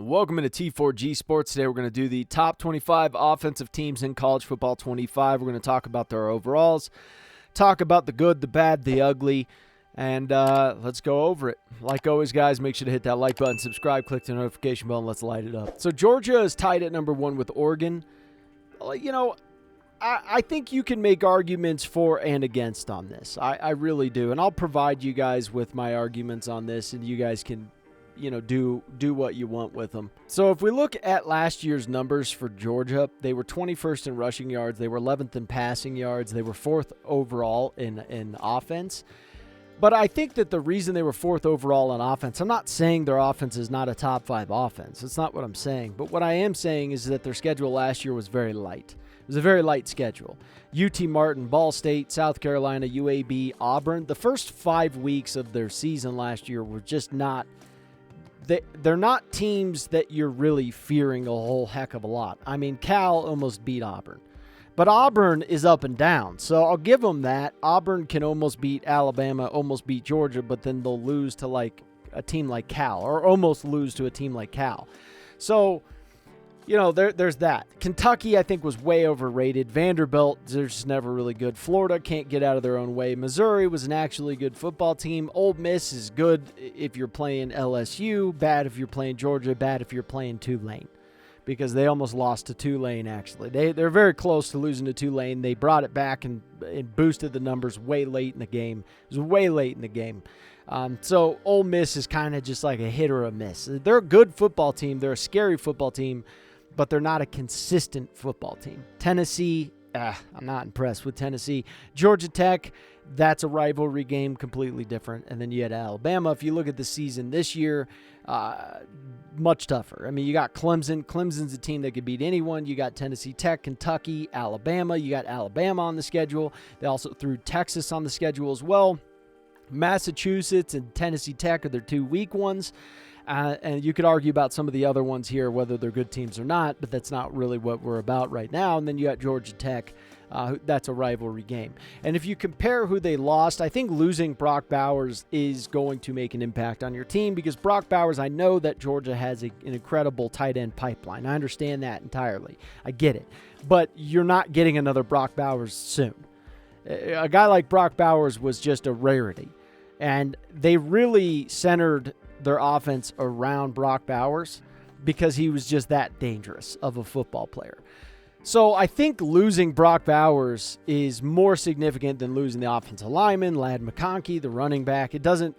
Welcome into T4G Sports. Today we're going to do the top 25 offensive teams in college football 25. We're going to talk about their overalls, talk about the good, the bad, the ugly, and let's go over it. Like always, guys, make sure to hit that like button, subscribe, click the notification bell, and let's light it up. So Georgia is tied at number 1 with Oregon. You know, I think you can make arguments for and against on this. I really do, and I'll provide you guys with my arguments on this, and you guys can do what you want with them. So if we look at last year's numbers for Georgia, they were 21st in rushing yards. They were 11th in passing yards. They were 4th overall in offense. But I think that the reason they were 4th overall in offense, I'm not saying their offense is not a top 5 offense. That's not what I'm saying. But what I am saying is that their schedule last year was very light. It was a very light schedule. UT Martin, Ball State, South Carolina, UAB, Auburn. The first 5 weeks of their season last year were just not... They're not teams that you're really fearing a whole heck of a lot. I mean, Cal almost beat Auburn. But Auburn is up and down, so I'll give them that. Auburn can almost beat Alabama, almost beat Georgia, but then they'll lose to like a team like Cal, or almost lose to a team like Cal. So, there's that. Kentucky, I think, was way overrated. Vanderbilt, they're just never really good. Florida can't get out of their own way. Missouri was an actually good football team. Ole Miss is good if you're playing LSU, bad if you're playing Georgia, bad if you're playing Tulane, because they almost lost to Tulane, actually. They're very close to losing to Tulane. They brought it back and boosted the numbers way late in the game. It was way late in the game. So Ole Miss is kind of just like a hit or a miss. They're a good football team. They're a scary football team, but they're not a consistent football team. Tennessee, I'm not impressed with Tennessee. Georgia Tech, that's a rivalry game, completely different. And then you had Alabama. If you look at the season this year, much tougher. I mean, you got Clemson. Clemson's a team that could beat anyone. You got Tennessee Tech, Kentucky, Alabama. You got Alabama on the schedule. They also threw Texas on the schedule as well. Massachusetts and Tennessee Tech are their 2 weak ones. And you could argue about some of the other ones here, whether they're good teams or not, but that's not really what we're about right now. And then you got Georgia Tech. That's a rivalry game. And if you compare who they lost, I think losing Brock Bowers is going to make an impact on your team, because Brock Bowers, I know that Georgia has an incredible tight end pipeline. I understand that entirely. I get it. But you're not getting another Brock Bowers soon. A guy like Brock Bowers was just a rarity. And they really centered their offense around Brock Bowers because he was just that dangerous of a football player. So I think losing Brock Bowers is more significant than losing the offensive lineman, Ladd McConkey, the running back. It doesn't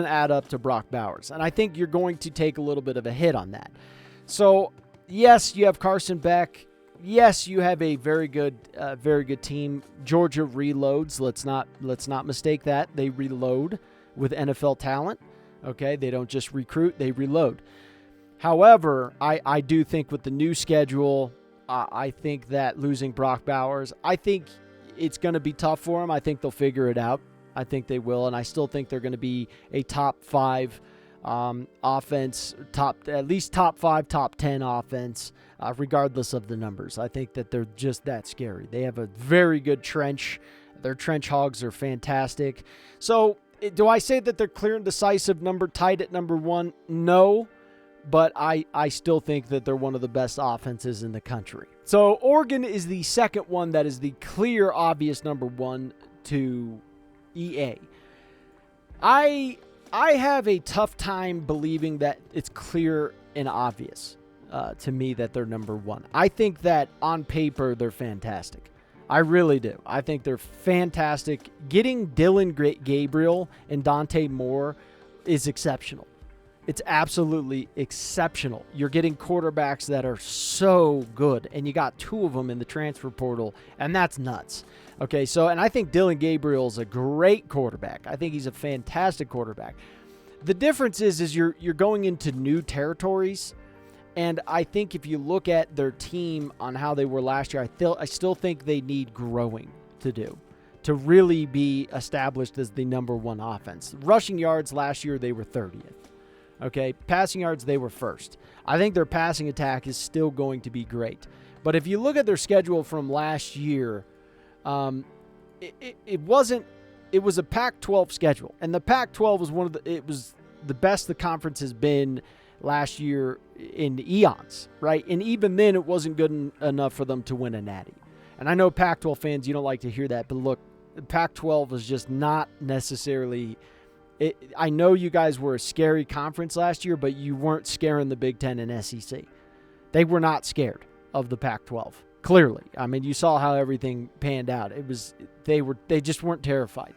add up to Brock Bowers. And I think you're going to take a little bit of a hit on that. So, yes, you have Carson Beck. Yes, you have a very good team. Georgia reloads. Let's not mistake that. They reload with NFL talent. Okay, they don't just recruit, they reload. However, I do think with the new schedule, I think that losing Brock Bowers, I think it's going to be tough for them. I think they'll figure it out. I think they will, and I still think they're going to be a top 5 offense, at least top 5, top 10 offense, regardless of the numbers. I think that they're just that scary. They have a very good trench. Their trench hogs are fantastic. So, do I say that they're clear and decisive tied at number 1? No, but I still think that they're one of the best offenses in the country. So Oregon is the second one that is the clear, obvious number 1 to EA. I have a tough time believing that it's clear and obvious to me that they're number 1. I think that on paper they're fantastic. I really do. I think they're fantastic. Getting Dylan Gabriel and Dante Moore is exceptional. It's absolutely exceptional. You're getting quarterbacks that are so good, and you got 2 of them in the transfer portal, and that's nuts. Okay, and I think Dylan Gabriel is a great quarterback. I think he's a fantastic quarterback. The difference is you're going into new territories. And I think if you look at their team on how they were last year, I still think they need growing to do to really be established as the number 1 offense. Rushing yards last year, they were 30th. Okay, passing yards, they were 1st. I think their passing attack is still going to be great. But if you look at their schedule from last year, it was a Pac-12 schedule. And the Pac-12 was it was the best the conference has been last year in eons, right? And even then, it wasn't good enough for them to win a natty. And I know Pac-12 fans, you don't like to hear that, but look, Pac-12 was just not necessarily I know you guys were a scary conference last year, but you weren't scaring the Big Ten and SEC. They were not scared of the Pac-12, clearly. I mean, you saw how everything panned out. They just weren't terrified.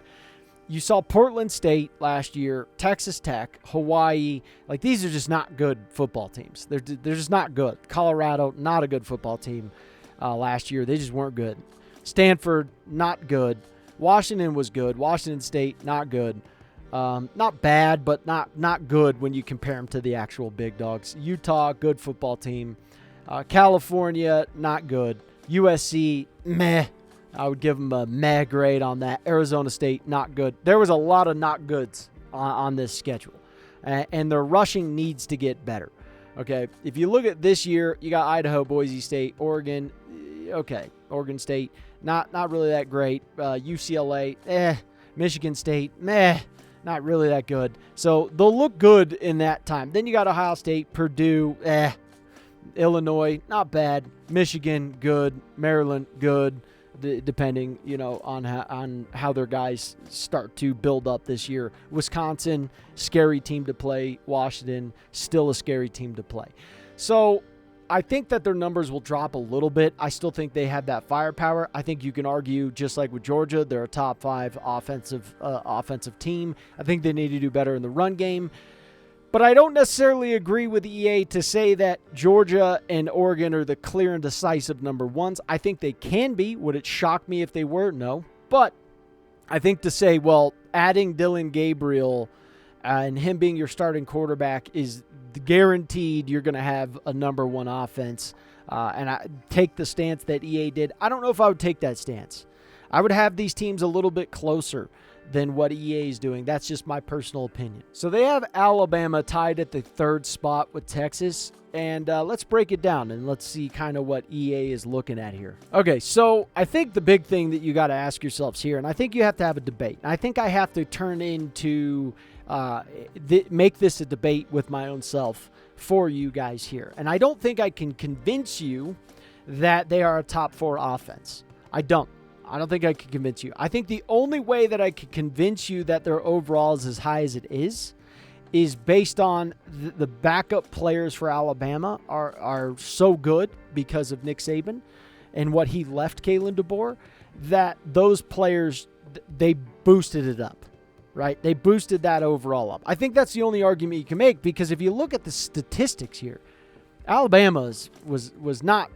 You saw Portland State last year, Texas Tech, Hawaii. Like, these are just not good football teams. They're just not good. Colorado, not a good football team last year. They just weren't good. Stanford, not good. Washington was good. Washington State, not good. Not bad, but not good when you compare them to the actual big dogs. Utah, good football team. California, not good. USC, meh. I would give them a meh grade on that. Arizona State, not good. There was a lot of not goods on this schedule. And their rushing needs to get better. Okay, if you look at this year, you got Idaho, Boise State, Oregon. Okay, Oregon State, not really that great. UCLA, Michigan State, meh. Not really that good. So they'll look good in that time. Then you got Ohio State, Purdue, Illinois, not bad. Michigan, good. Maryland, good. Depending, on how their guys start to build up this year. Wisconsin, scary team to play. Washington, still a scary team to play. So I think that their numbers will drop a little bit. I still think they have that firepower. I think you can argue, just like with Georgia, they're a top 5 offensive team. I think they need to do better in the run game. But I don't necessarily agree with EA to say that Georgia and Oregon are the clear and decisive number ones. I think they can be. Would it shock me if they were? No. But I think to say, well, adding Dylan Gabriel and him being your starting quarterback is guaranteed you're going to have a number 1 offense. And I take the stance that EA did. I don't know if I would take that stance. I would have these teams a little bit closer than what EA is doing. That's just my personal opinion. So they have Alabama tied at the 3rd spot with Texas. And let's break it down and let's see kind of what EA is looking at here. Okay, so I think the big thing that you got to ask yourselves here, and I think you have to have a debate. I think I have to turn into make this a debate with my own self for you guys here. And I don't think I can convince you that they are a top 4 offense. I don't think I can convince you. I think the only way that I could convince you that their overall is as high as it is based on the backup players for Alabama are so good because of Nick Saban and what he left Kalen DeBoer, that those players, they boosted it up, right? They boosted that overall up. I think that's the only argument you can make, because if you look at the statistics here, Alabama was not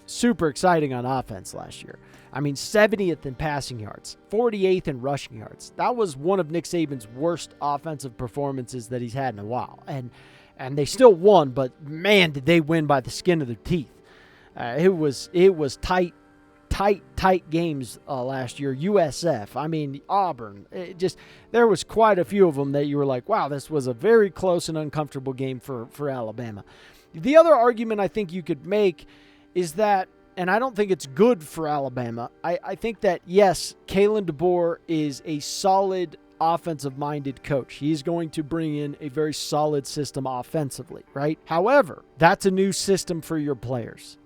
super exciting on offense last year. I mean, 70th in passing yards, 48th in rushing yards. That was one of Nick Saban's worst offensive performances that he's had in a while. And they still won, but man, did they win by the skin of their teeth. It was tight games last year. USF, I mean, Auburn. There was quite a few of them that you were like, wow, this was a very close and uncomfortable game for Alabama. The other argument I think you could make is that, and I don't think it's good for Alabama, I think that, yes, Kalen DeBoer is a solid offensive-minded coach. He's going to bring in a very solid system offensively, right? However, that's a new system for your players.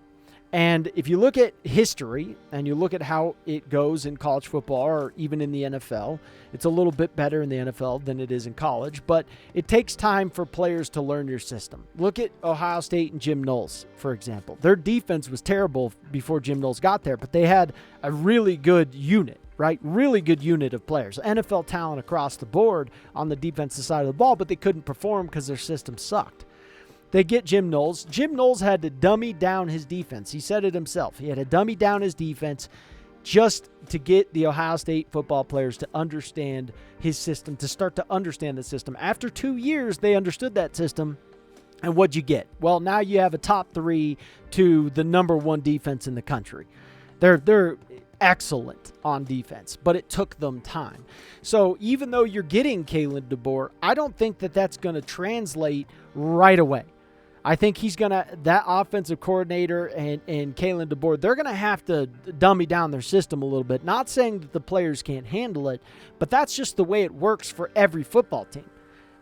And if you look at history and you look at how it goes in college football or even in the NFL, it's a little bit better in the NFL than it is in college, but it takes time for players to learn your system. Look at Ohio State and Jim Knowles, for example. Their defense was terrible before Jim Knowles got there, but they had a really good unit, right? Really good unit of players. NFL talent across the board on the defensive side of the ball, but they couldn't perform because their system sucked. They get Jim Knowles. Jim Knowles had to dummy down his defense. He said it himself. He had to dummy down his defense just to get the Ohio State football players to understand his system, to start to understand the system. After 2 years, they understood that system. And what'd you get? Well, now you have a top 3 to the number 1 defense in the country. They're excellent on defense, but it took them time. So even though you're getting Kalen DeBoer, I don't think that that's going to translate right away. I think that offensive coordinator and Kalen DeBoer, they're going to have to dummy down their system a little bit. Not saying that the players can't handle it, but that's just the way it works for every football team.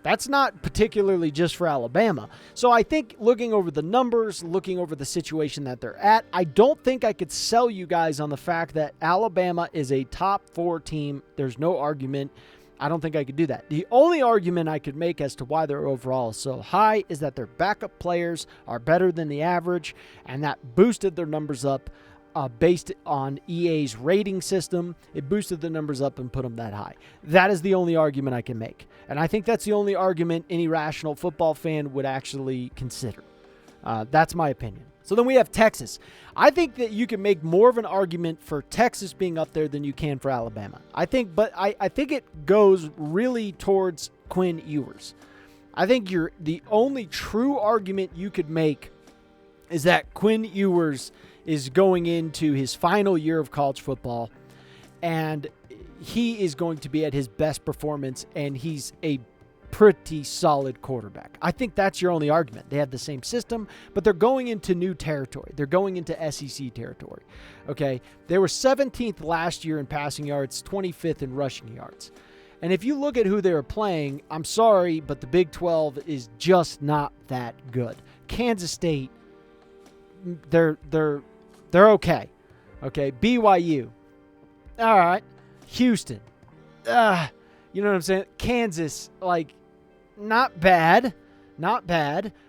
That's not particularly just for Alabama. So I think looking over the numbers, looking over the situation that they're at, I don't think I could sell you guys on the fact that Alabama is a top 4 team. There's no argument. I don't think I could do that. The only argument I could make as to why their overall is so high is that their backup players are better than the average, and that boosted their numbers up based on EA's rating system. It boosted the numbers up and put them that high. That is the only argument I can make. And I think that's the only argument any rational football fan would actually consider. That's my opinion. So then we have Texas. I think that you can make more of an argument for Texas being up there than you can for Alabama. I think it goes really towards Quinn Ewers. I think the only true argument you could make is that Quinn Ewers is going into his final year of college football, and he is going to be at his best performance, and he's a pretty solid quarterback. I think that's your only argument. They have the same system, but they're going into new territory. They're going into SEC territory. Okay? They were 17th last year in passing yards, 25th in rushing yards. And if you look at who they were playing, I'm sorry, but the Big 12 is just not that good. Kansas State, they're okay. Okay? BYU. All right. Houston. You know what I'm saying? Kansas, not bad,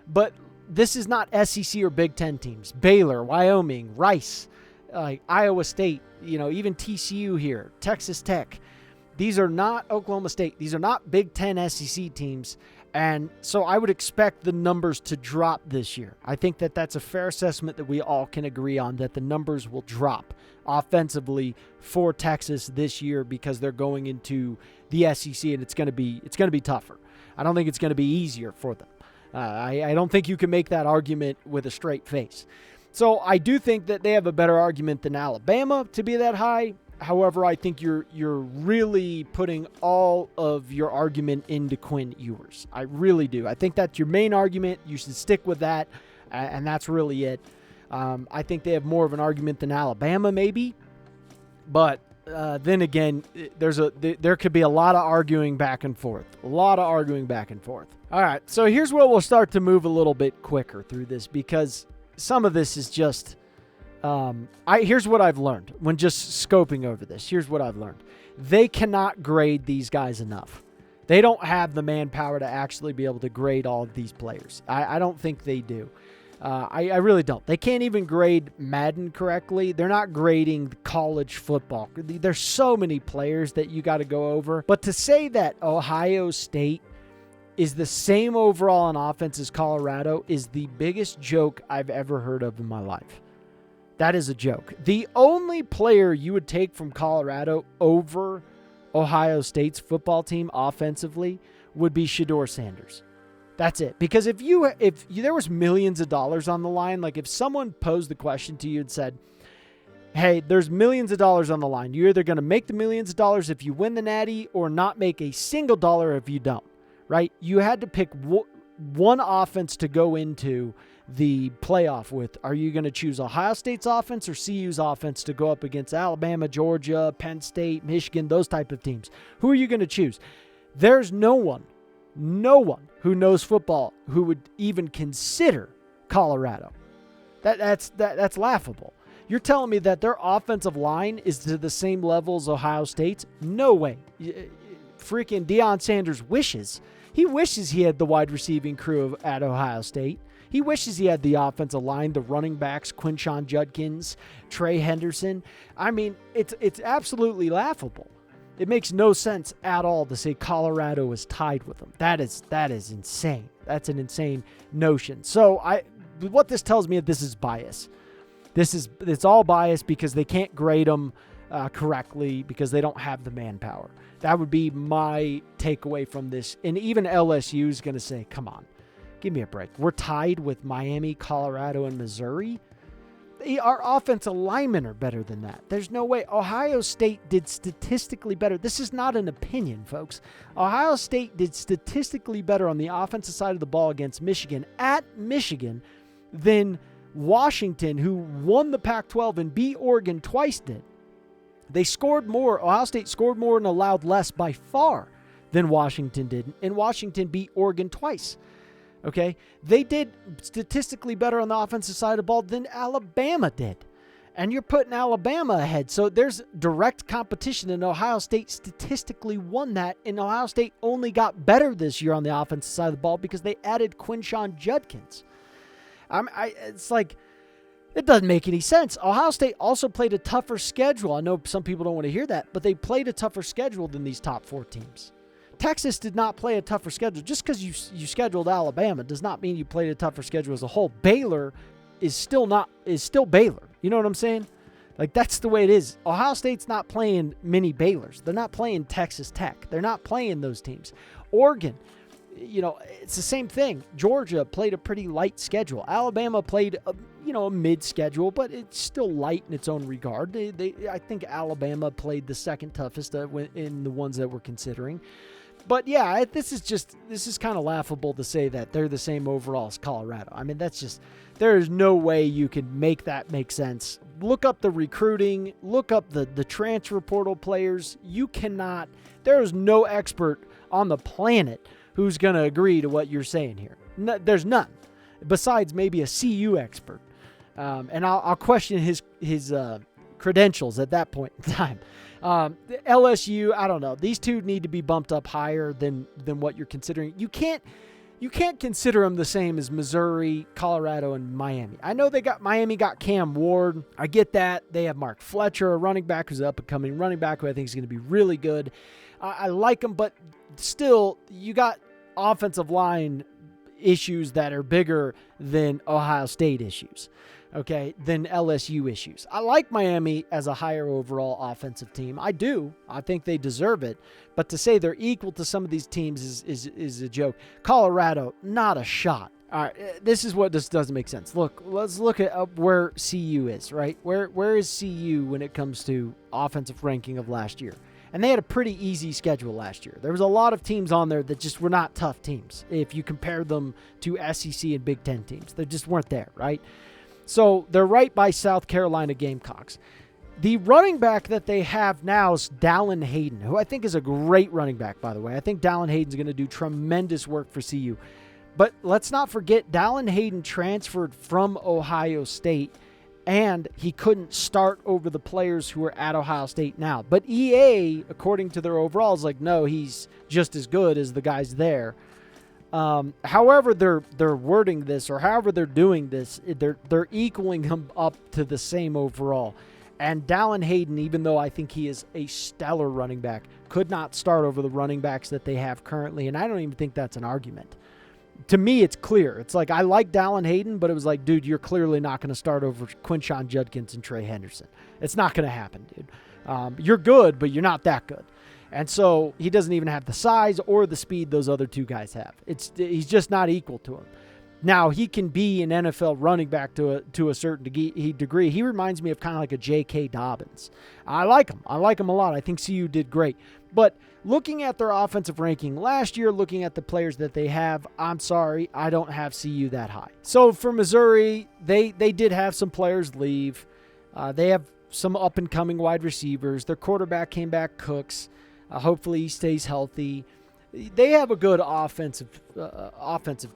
but this is not SEC or Big Ten teams. Baylor, Wyoming, Rice, Iowa State, even TCU here, Texas Tech. These are not Oklahoma State. These are not Big Ten SEC teams. And so I would expect the numbers to drop this year. I think that that's a fair assessment that we all can agree on, that the numbers will drop offensively for Texas this year because they're going into the SEC, and it's going to be tougher. I don't think it's going to be easier for them. I don't think you can make that argument with a straight face. So I do think that they have a better argument than Alabama to be that high. However, I think you're really putting all of your argument into Quinn Ewers. I really do. I think that's your main argument. You should stick with that, and that's really it. I think they have more of an argument than Alabama, maybe. But then again, there could be a lot of arguing back and forth. All right, so here's where we'll start to move a little bit quicker through this, because some of this is just... here's what I've learned when just scoping over this. Here's what I've learned. They cannot grade these guys enough. They don't have the manpower to actually be able to grade all of these players. I don't think they do. I really don't. They can't even grade Madden correctly. They're not grading college football. There's so many players that you got to go over. But to say that Ohio State is the same overall on offense as Colorado is the biggest joke I've ever heard of in my life. That is a joke. The only player you would take from Colorado over Ohio State's football team offensively would be Shedeur Sanders. That's it. Because if there was millions of dollars on the line, like if someone posed the question to you and said, hey, there's millions of dollars on the line. You're either going to make the millions of dollars if you win the Natty or not make a single dollar if you don't, right? You had to pick one offense to go into the playoff with. Are you going to choose Ohio State's offense or CU's offense to go up against Alabama, Georgia, Penn State, Michigan, those type of teams? Who are you going to choose? There's no one who knows football who would even consider Colorado. That's laughable. You're telling me that their offensive line is to the same level as Ohio State's? No way. Freaking Deion Sanders wishes. He wishes he had the wide receiving crew at Ohio State. He wishes he had the offensive line, the running backs, Quinshon Judkins, Trey Henderson. I mean, it's absolutely laughable. It makes no sense at all to say Colorado is tied with them. That is insane. That's an insane notion. So what this tells me is this is bias. It's all bias because they can't grade them correctly because they don't have the manpower. That would be my takeaway from this. And even LSU is going to say, come on. Give me a break. We're tied with Miami, Colorado, and Missouri. Our offensive linemen are better than that. There's no way. Ohio State did statistically better. This is not an opinion, folks. Ohio State did statistically better on the offensive side of the ball against Michigan at Michigan than Washington, who won the Pac-12 and beat Oregon twice, did. They scored more. Ohio State scored more and allowed less by far than Washington did. And Washington beat Oregon twice. Okay? They did statistically better on the offensive side of the ball than Alabama did. And you're putting Alabama ahead. So there's direct competition, and Ohio State statistically won that. And Ohio State only got better this year on the offensive side of the ball because they added Quinshon Judkins. It's like, it doesn't make any sense. Ohio State also played a tougher schedule. I know some people don't want to hear that, but they played a tougher schedule than these top 4 teams. Texas did not play a tougher schedule. Just because you scheduled Alabama does not mean you played a tougher schedule as a whole. Baylor is still Baylor. You know what I'm saying? Like, that's the way it is. Ohio State's not playing mini Baylors. They're not playing Texas Tech. They're not playing those teams. Oregon, it's the same thing. Georgia played a pretty light schedule. Alabama played a mid schedule, but it's still light in its own regard. I think Alabama played the second toughest in the ones that we're considering. But yeah, this is kind of laughable to say that they're the same overall as Colorado. I mean, there is no way you can make that make sense. Look up the recruiting, look up the transfer portal players. There is no expert on the planet who's going to agree to what you're saying here. No, there's none, besides maybe a CU expert. And I'll question his credentials at that point in time. LSU, I don't know. These two need to be bumped up higher than what you're considering. You can't consider them the same as Missouri, Colorado, and Miami. I know Miami got Cam Ward. I get that. They have Mark Fletcher, a running back who's an up-and-coming running back who I think is going to be really good. I like him, but still, you got offensive line issues that are bigger than Ohio State issues. Okay, than LSU issues. I like Miami as a higher overall offensive team. I do. I think they deserve it. But to say they're equal to some of these teams is a joke. Colorado, not a shot. All right, this is what just doesn't make sense. Let's look at where CU is, right? Where is CU when it comes to offensive ranking of last year? And they had a pretty easy schedule last year. There was a lot of teams on there that just were not tough teams if you compare them to SEC and Big Ten teams. They just weren't there, right? So they're right by South Carolina Gamecocks. The running back that they have now is Dallin Hayden, who I think is a great running back, by the way. I think Dallin Hayden's going to do tremendous work for CU. But let's not forget, Dallin Hayden transferred from Ohio State, and he couldn't start over the players who are at Ohio State now. But EA, according to their overall, is like, no, he's just as good as the guys there. However they're wording this, or however they're doing this, they're equaling him up to the same overall. And Dallin Hayden, even though I think he is a stellar running back, could not start over the running backs that they have currently, and I don't even think that's an argument. To me, it's clear. It's like, I like Dallin Hayden, but it was like, dude, you're clearly not going to start over Quinshon Judkins and Trey Henderson. It's not going to happen, dude. You're good, but you're not that good. And so he doesn't even have the size or the speed those other two guys have. He's just not equal to him. Now, he can be an NFL running back to a certain degree. He reminds me of kind of like a J.K. Dobbins. I like him. I like him a lot. I think CU did great. But looking at their offensive ranking last year, looking at the players that they have, I'm sorry, I don't have CU that high. So for Missouri, they did have some players leave. They have some up-and-coming wide receivers. Their quarterback came back, Cooks. Hopefully he stays healthy. They have a good offensive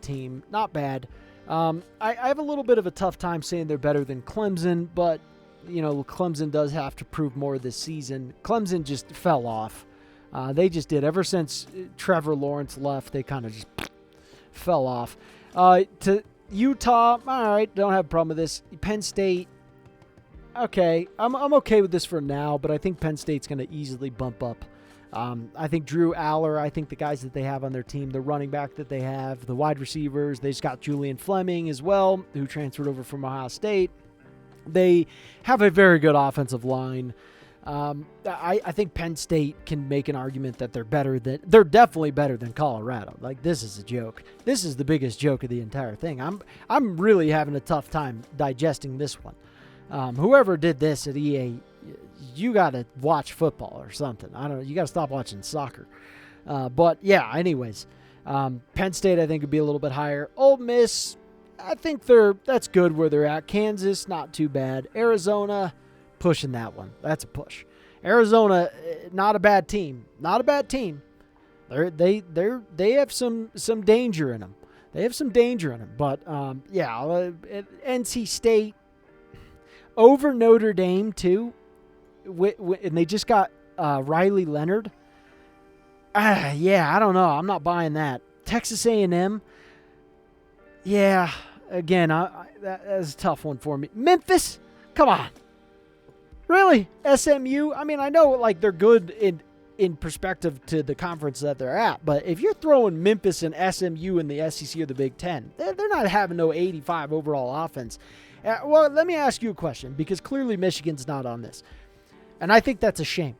team. Not bad. I have a little bit of a tough time saying they're better than Clemson, but Clemson does have to prove more this season. Clemson just fell off. They just did. Ever since Trevor Lawrence left, they kind of just fell off. To Utah, all right, don't have a problem with this. Penn State, okay. I'm okay with this for now, but I think Penn State's going to easily bump up. I think Drew Aller, I think the guys that they have on their team, the running back that they have, the wide receivers, they just got Julian Fleming as well, who transferred over from Ohio State. They have a very good offensive line. I think Penn State can make an argument that they're definitely better than Colorado. Like, this is a joke. This is the biggest joke of the entire thing. I'm really having a tough time digesting this one. Whoever did this at EA, you got to watch football or something. I don't know. You got to stop watching soccer. But yeah, anyways, Penn State, I think, would be a little bit higher. Ole Miss, I think that's good where they're at. Kansas, not too bad. Arizona, pushing that one. That's a push. Arizona, not a bad team. Not a bad team. They have some danger in them. They have some danger in them. But NC State over Notre Dame too, and they just got Riley Leonard. I don't know. I'm not buying that. Texas A&M. Yeah, again, that's a tough one for me. Memphis, come on. Really? SMU? I mean, I know like they're good in perspective to the conference that they're at, but if you're throwing Memphis and SMU in the SEC or the Big Ten, they're not having no 85 overall offense. Well, let me ask you a question, because clearly Michigan's not on this. And I think that's a shame.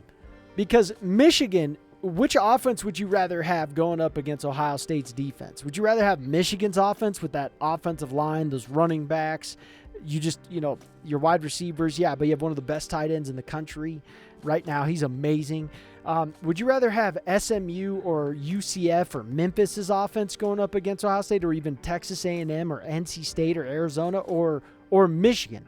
Because Michigan, which offense would you rather have going up against Ohio State's defense? Would you rather have Michigan's offense with that offensive line, those running backs, your wide receivers? Yeah, but you have one of the best tight ends in the country right now. He's amazing. Would you rather have SMU or UCF or Memphis's offense going up against Ohio State, or even Texas A&M or NC State or Arizona or Michigan?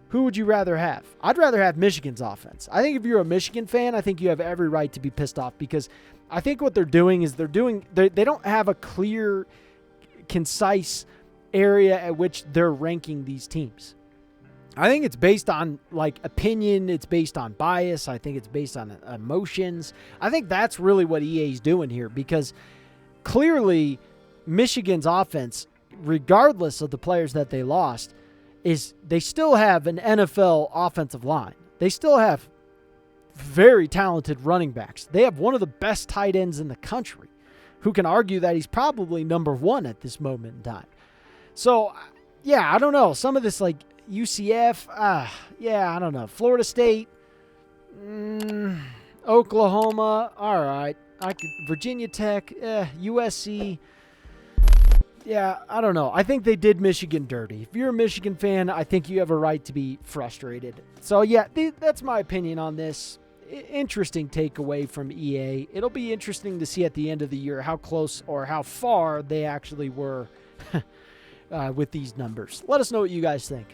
Who would you rather have? I'd rather have Michigan's offense. I think if you're a Michigan fan, I think you have every right to be pissed off, because I think what they're doing is they don't have a clear, concise area at which they're ranking these teams. I think it's based on like opinion. It's based on bias. I think it's based on emotions. I think that's really what EA's doing here, because clearly Michigan's offense, regardless of the players that they lost, is they still have an NFL offensive line. They still have very talented running backs. They have one of the best tight ends in the country, who can argue that he's probably number one at this moment in time. So, I don't know. Some of this, like UCF, I don't know. Florida State, Oklahoma, all right. Virginia Tech, USC. Yeah, I don't know. I think they did Michigan dirty. If you're a Michigan fan, I think you have a right to be frustrated. So, that's my opinion on this. Interesting takeaway from EA. It'll be interesting to see at the end of the year how close or how far they actually were with these numbers. Let us know what you guys think.